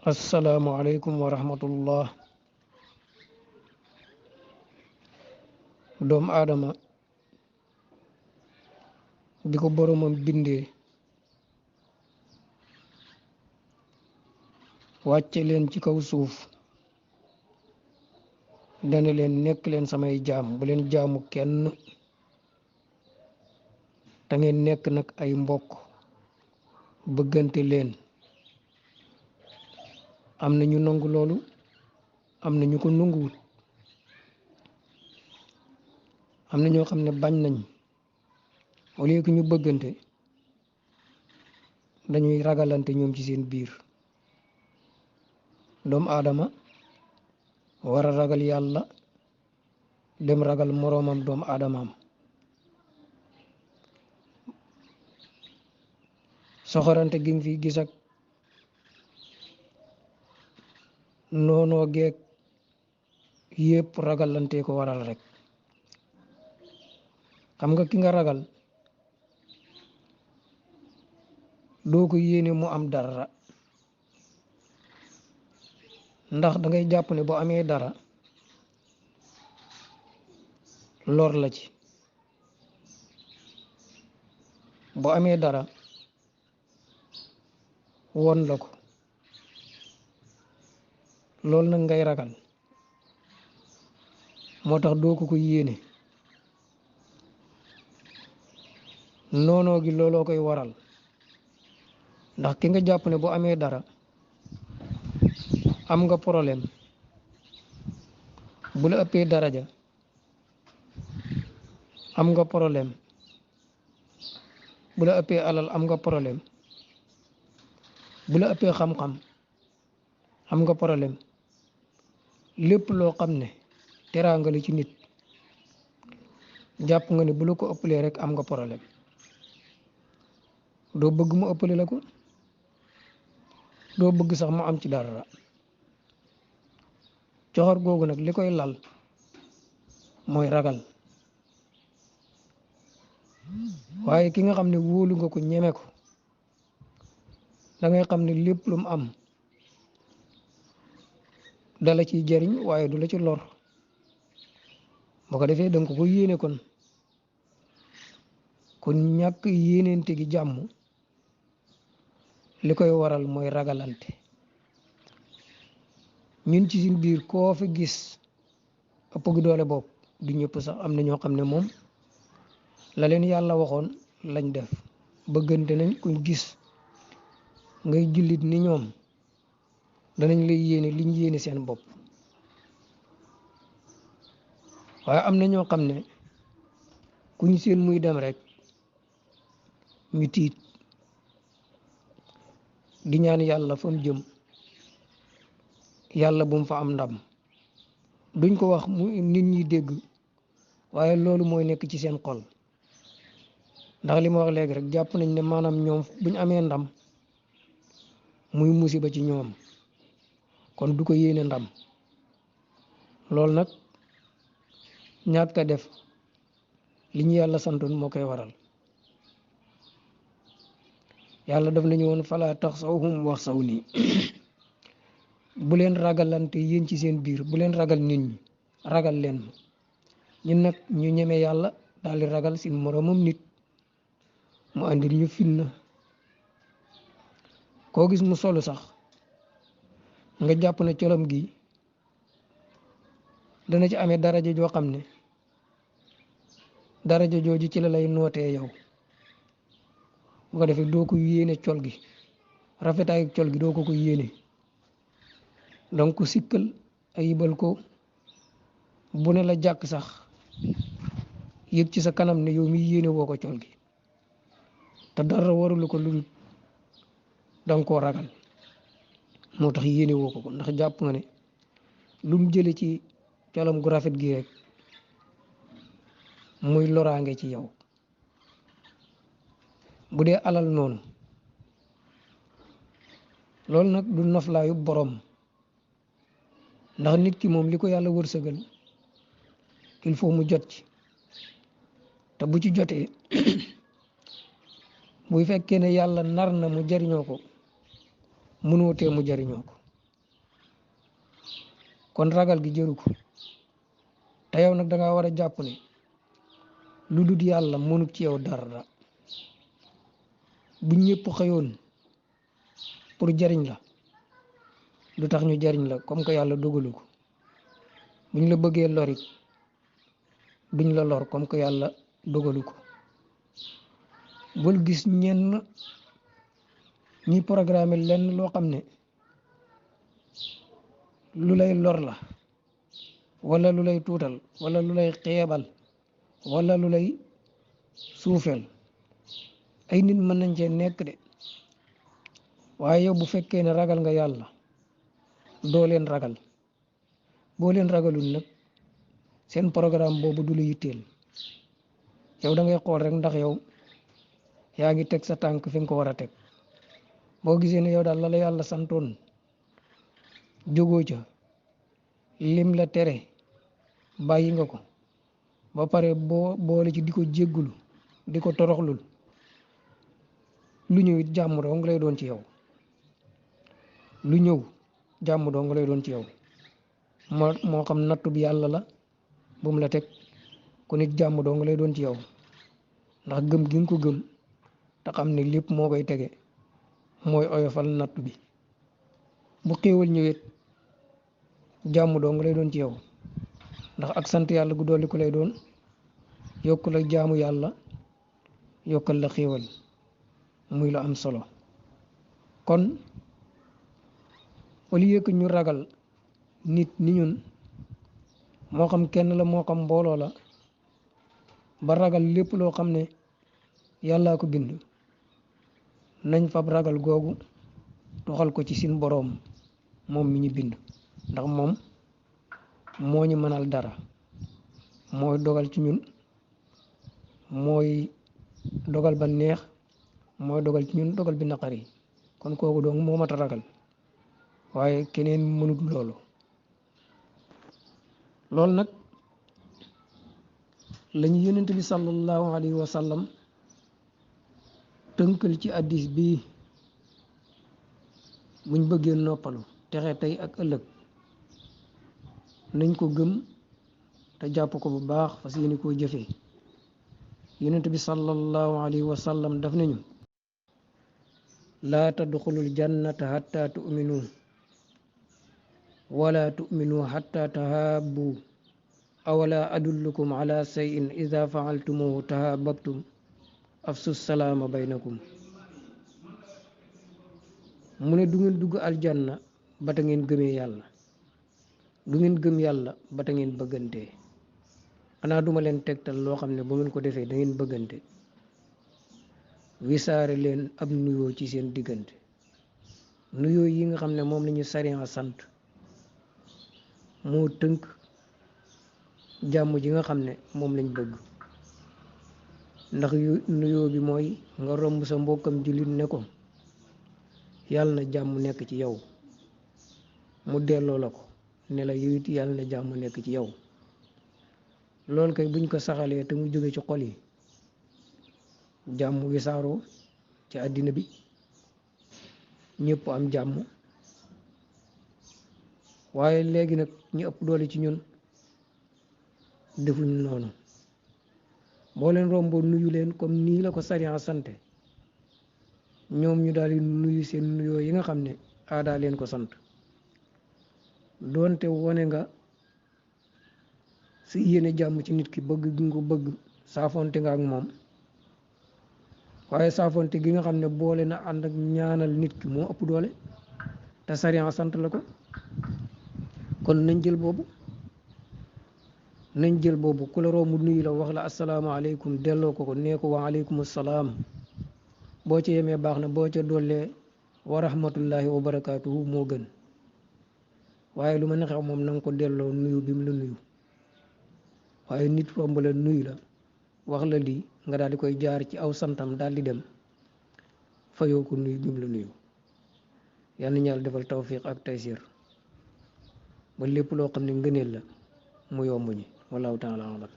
asalaamualeykum wa rahmatullah. doomu aadama bi ko boromam bindee wàcce leen ci kaw suuf dana leen nekk leen samay jaam bu leen jaamu kenn te ngeen nekk nag ay mbokk bëggante leen. am na ñu nangu loolu am na ñu ko nanguwut am na ñoo xam ne bañ nañ au lieu que ñu bëggante dañuy ragalante ñoom ci seen biir. doomu aadama war a ragal yàlla dem ragal moroomam doomu aadamaam. soxorante gi nga fi gis ak noonoo geeg yépp ragalante ko waral rek. xam nga ki nga ragal doo ko yéene mu am dara ndax da ngay jàpp ne boo amee dara lor la ci. boo amee dara won la ko loolu nag ngay ragal moo tax doo ko yéene. noonoo gi looloo koy waral ndax ki nga jàpp ne boo amee dara am nga problème bu la ëppee daraja am nga problème bu la ëppee alal am nga problème bu la ëppee xam-xam am nga problème. lépp loo xam ne teraanga la ci nit jàpp nga ne bu la ko ëppalee rek am nga problème. doo bëgg mu ëppale la ko doo bëgg sax mu am ci dara. coxor googu nag li koy lal mooy ragal. waaye ki nga xam ne wóolu nga ko ñeme ko da ngay xam ne lépp lu mu am dala ciy jariñ waaye du la ci lor. boo ko defee danga ko yéene kon ñàkk yéeneente gi jàmm li koy waral mooy ragalante. ñun ci suñ biir koo fi gis ëpp gi doole bopp du ñëpp sax am na ñoo xam ne moom la leen yàlla waxoon lañ def. bëggante nañ kuñ gis ngay jullit ni ñoom danañ lay yéene liñ yéene seen bopp. waaye am na ñoo xam ne kuñ seen muy dem rek ñu tiit di ñaan yàlla fa mu jëm yàlla bu mu fa am ndam. duñ ko wax mu nit ñi dégg waaye loolu mooy nekk ci seen xol. ndax li ma wax léegi rek jàpp nañ ne maanaam ñoom buñ amee ndam muy musiba ci ñoom kon du ko yéene ndam. loolu nag ñàkk a def li ñu yàlla santoon moo koy waral. yàlla daf nañu woon fala taxsawhum wax saw nii bu leen ragalante yéen ci seen biir bu leen ragal nit ñi ragal leen ma. ñun nag ñu ñeme yàlla daal di ragal si moroomam nit mu andil ñu fitna. koo gis mu solu sax nga jàpp ne colom gi dana ci amee daraja joo xam ne daraja jooju ci la lay nootee yow. bu ko defee doo ko yéene col gi rafetaayu col gi doo ko yéene. donc sikkal ayibal ko bu ne la jàkk sax yëg ci sa kanam ne yow mi yéene woo ko col gi te dara warulu ko lu danga koo ragal moo tax yéene woo ko ndax jàpp nga ne lu mu jële ci colam gu rafet gi rek muy loraange ci yow. bu dee alal noonu loolu nag du noflaayu borom ndax nit ki moom li ko yàlla wërsëgal il faut mu jot ci te bu ci jotee buy fekkee ne yàlla nar na mu jariñoo ko mënoo tee mu jariñoo ko. kon ragal gi jëru ko te yow nag da nga war a jàpp ne lu dul yàlla mënut ci yow dara. bu ñëpp xëyoon pour jariñ la lu tax ñu jariñ la comme que yàlla dogalu ko buñ la bëggee lorit duñ la lor comme que yàlla dogalu ko. bul gis ñenn ñi programme lenn loo xam ne lu lay lor la wala lu lay tuutal wala lu lay xeebal wala lu lay suufeel. ay nit mën nañ cee nekk de waaye yow bu fekkee ne ragal nga yàlla doo leen ragal. boo leen ragalul nag seen programme boobu du la yitteel. yow da ngay xool rek ndax yow yaa ngi teg sa tànk fi nga ko war a teg. boo gisee ne yow daal la la yàlla santoon jógoo ca lim la tere bàyyi nga ko ba pare boo boole ci di ko jéggulu di ko toroxlul lu ñëw it jàmm doo nga lay doon ci yow. lu ñëw jàmm doo nga lay doon ci yow moo xam nattu bi yàlla la bu mu la teg ku nit jàmm doo nga lay doon ci yow ndax gëm gi nga ko gëm te xam ne lépp moo koy tege mooy oyofal nattu bi. bu xéewal ñëwet jàmm doo nga lay doon ci yow ndax ak sant yàlla gu dolli ko lay doon yokku la jaamu yàlla yokkal la xéewal muy la am solo. kon au lieu que ñu ragal nit ni ñun moo xam kenn la moo xam mbooloo la ba ragal lépp loo xam ne yàllaa ko bind nañ fab ragal googu doxal ko ci sin boroom moom mi ñu bind ndax moom moo ñu mënal dara mooy dogal ci ñun mooy dogal ba neex mooy dogal ci ñun dogal bi naqari kon kooku dong moo mat a ragal waaye keneen mënut loolu nag lañu yonent bi sallallahu alayhi wa sallam tënkal ci addis bii buñ bëggee noppalu texe tey ak ëllëg nañ ko gëm te jàpp ko bu baax fas yéene koo jëfee. yonent bi sallallahu alayhi wa sallam daf nañu laa tadxulul jannata hatta tu'minu wala tu'minu hatta tahabbu awala adullukum ala shay'in idha fa'altumuhu tahabbtum afsu salaama baynakum. mu ne du ngeen dugg aljanna ba ta ngeen gëmee yàlla du ngeen gëm yàlla ba ta ngeen bëggante. xanaa duma leen tegtal loo xam ne bu ngeen ko defee da ngeen bëggante. wisaare leen ab nuyoo ci seen diggante. nuyoo yi nga xam ne moom lañu sariya sant moo tënk jàmm ji nga xam ne moom lañ bëgg. ndax nuyoo bi mooy nga romb sa mbokkam jullit ne ko yàlla na jàmm nekk ci yow mu delloo la ko ne la yow it yàlla na jàmm nekk ci yow. loolu kay buñ ko saxalee te mu jóge ci xol yi jàmm wisaaroo ci àddina bi ñëpp am jàmm. waaye léegi nag ñu ëpp doole ci ñun defuñ noonu. boo leen romboo nuyu leen comme nii la ko sariya sante ñoom ñu daal di nuyu seen nuyoo yi nga xam ne aadaa leen ko sant doonte wone nga si yéene jàmm ci nit ki bëgg gi nga ko bëgg saafonte nga ak moom. waaye saafonte gi nga xam ne boole na ànd ak ñaanal nit ki moo ëpp doole te sariya sant la ko. kon nañ jël boobu ku la romb nuyu la wax la asalaamaaleykum delloo ko nee ko wa aleykum salaam. boo ca yemee baax na boo ca dollee wa rahmatullahi wa barakaatuhu moo gën. waaye lu ma ne xew moom na nga ko delloo nuyu bi mu la nuyu. waaye nit romb la nuyu la wax la lii nga daal di koy jaar ci aw santam daal di dem fayoo ko nuyu bi mu la nuyu. yal na Yàlla defal tawfiq ak taysir ba lépp loo xam ne ngëneel la mu yomb ñi wallahu taala alam.